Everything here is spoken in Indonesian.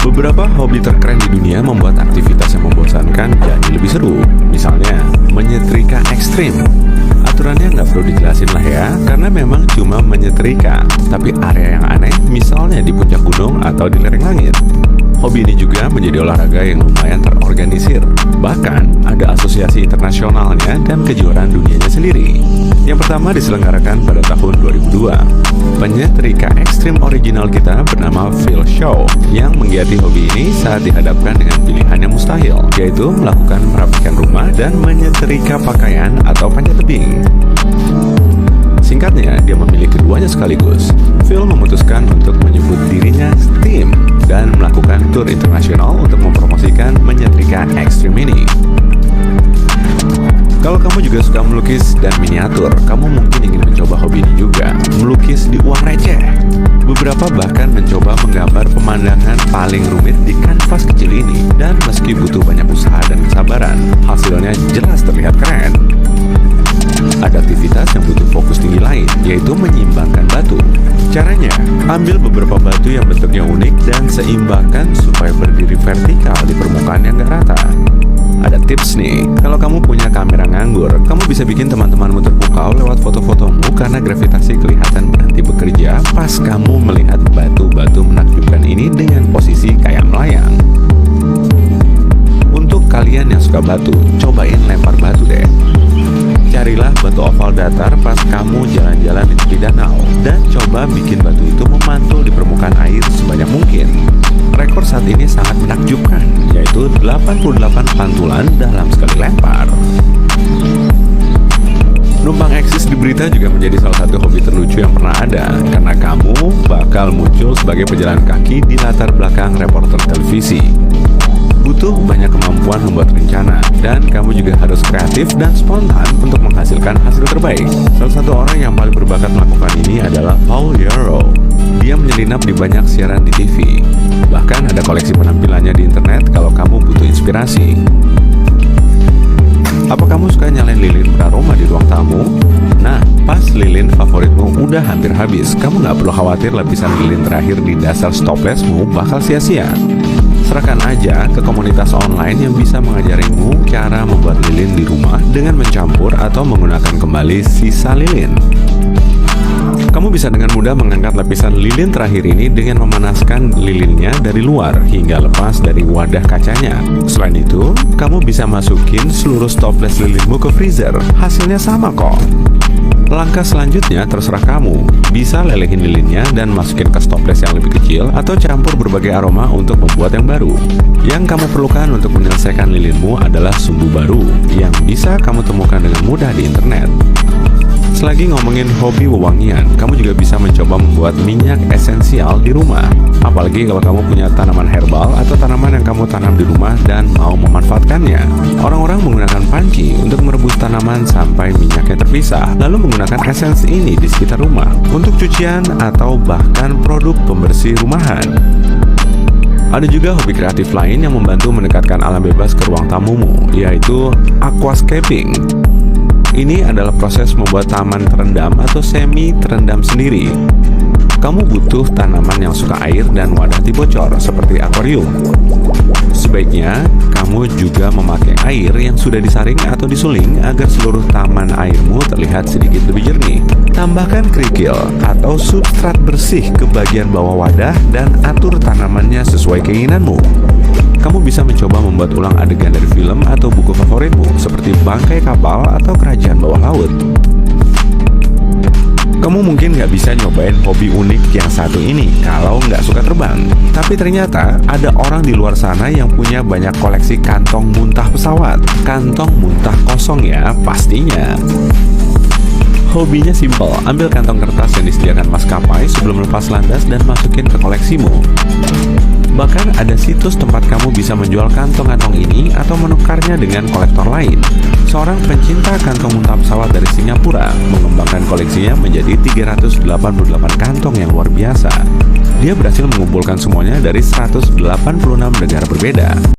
Beberapa hobi terkeren di dunia membuat aktivitas yang membosankan jadi lebih seru. Misalnya, menyetrika ekstrim. Aturannya nggak perlu dijelasin lah ya, karena memang cuma menyetrika. Tapi area yang aneh, misalnya di puncak gunung atau di lereng langit. Hobi ini juga menjadi olahraga yang lumayan terorganisir. Bahkan, ada asosiasi internasionalnya dan kejuaraan dunianya sendiri. Yang pertama diselenggarakan pada tahun 2002. Penyetrika ekstrim original kita bernama Phil Shaw yang menggiati hobi ini saat dihadapkan dengan pilihan yang mustahil, yaitu melakukan merapikan rumah dan menyetrika pakaian atau panjat tebing. Singkatnya, dia memilih keduanya sekaligus. Phil memutuskan untuk menyebut dirinya STEAM dan melakukan tur internasional untuk mempromosikan menyetrika ekstrim ini. Kalau kamu juga suka melukis dan miniatur, kamu mungkin ingin mencoba hobi ini juga, melukis di uang receh. Beberapa bahkan mencoba menggambar pemandangan paling rumit di kanvas kecil ini, dan meski butuh banyak usaha dan kesabaran, hasilnya jelas terlihat keren. Ada aktivitas yang butuh fokus tinggi lain, yaitu menyimbangkan batu. Caranya, ambil beberapa batu yang bentuknya unik dan seimbangkan supaya berdiri vertikal di permukaan yang gak rata. Ada tips nih, kalau kamu punya kamera nganggur, kamu bisa bikin teman-temanmu terpukau lewat foto-fotomu karena gravitasi kelihatan berhenti bekerja pas kamu melihat batu-batu menakjubkan ini dengan posisi kayak melayang. Untuk kalian yang suka batu, cobain lempar batu deh. Carilah batu oval datar pas kamu jalan-jalan di tepi danau dan coba bikin batu itu memantul di permukaan air sebanyak mungkin. Rekor saat ini sangat menakjubkan, yaitu 88 pantulan dalam sekali lempar. Numpang eksis di berita juga menjadi salah satu hobi terlucu yang pernah ada, karena kamu bakal muncul sebagai pejalan kaki di latar belakang reporter televisi. Butuh banyak kemampuan membuat rencana, dan kamu juga harus kreatif dan spontan untuk menghasilkan hasil terbaik. Salah satu orang yang paling berbakat melakukan ini adalah Paul Yarrow. Dia menyelinap di banyak siaran di TV. Bahkan ada koleksi penampilannya di internet kalau kamu butuh inspirasi. Apa kamu suka nyalain lilin beraroma di ruang tamu? Nah, pas lilin favoritmu udah hampir habis, kamu nggak perlu khawatir lapisan lilin terakhir di dasar stoplessmu bakal sia-sia. Serahkan aja ke komunitas online yang bisa mengajarimu cara membuat lilin di rumah dengan mencampur atau menggunakan kembali sisa lilin. Kamu bisa dengan mudah mengangkat lapisan lilin terakhir ini dengan memanaskan lilinnya dari luar hingga lepas dari wadah kacanya. Selain itu, kamu bisa masukin seluruh stopless lilinmu ke freezer. Hasilnya sama kok. Langkah selanjutnya terserah kamu. Bisa lelehin lilinnya dan masukin ke stopless yang lebih kecil atau campur berbagai aroma untuk membuat yang baru. Yang kamu perlukan untuk menyelesaikan lilinmu adalah sumbu baru yang bisa kamu temukan dengan mudah di internet. Selagi ngomongin hobi wewangian, kamu juga bisa mencoba membuat minyak esensial di rumah. Apalagi kalau kamu punya tanaman herbal atau tanaman yang kamu tanam di rumah dan mau memanfaatkannya. Orang-orang menggunakan panci untuk merebus tanaman sampai minyaknya terpisah, lalu menggunakan esensi ini di sekitar rumah untuk cucian atau bahkan produk pembersih rumahan. Ada juga hobi kreatif lain yang membantu mendekatkan alam bebas ke ruang tamumu, yaitu aquascaping. Ini adalah proses membuat taman terendam atau semi terendam sendiri. Kamu butuh tanaman yang suka air dan wadah dibocor seperti akuarium. Sebaiknya kamu juga memakai air yang sudah disaring atau disuling agar seluruh taman airmu terlihat sedikit lebih jernih. Tambahkan kerikil atau substrat bersih ke bagian bawah wadah dan atur tanamannya sesuai keinginanmu. Kamu bisa mencoba membuat ulang adegan dari film atau buku favoritmu seperti bangkai kapal atau kerajaan bawah laut. Kamu mungkin nggak bisa nyobain hobi unik yang satu ini kalau nggak suka terbang. Tapi ternyata ada orang di luar sana yang punya banyak koleksi kantong muntah pesawat. Kantong muntah kosong ya, pastinya. Hobinya simpel, ambil kantong kertas yang disediakan maskapai sebelum lepas landas dan masukin ke koleksimu. Bahkan ada situs tempat kamu bisa menjual kantong-kantong ini atau menukarnya dengan kolektor lain. Seorang pencinta kantong muntah pesawat dari Singapura mengembangkan koleksinya menjadi 388 kantong yang luar biasa. Dia berhasil mengumpulkan semuanya dari 186 negara berbeda.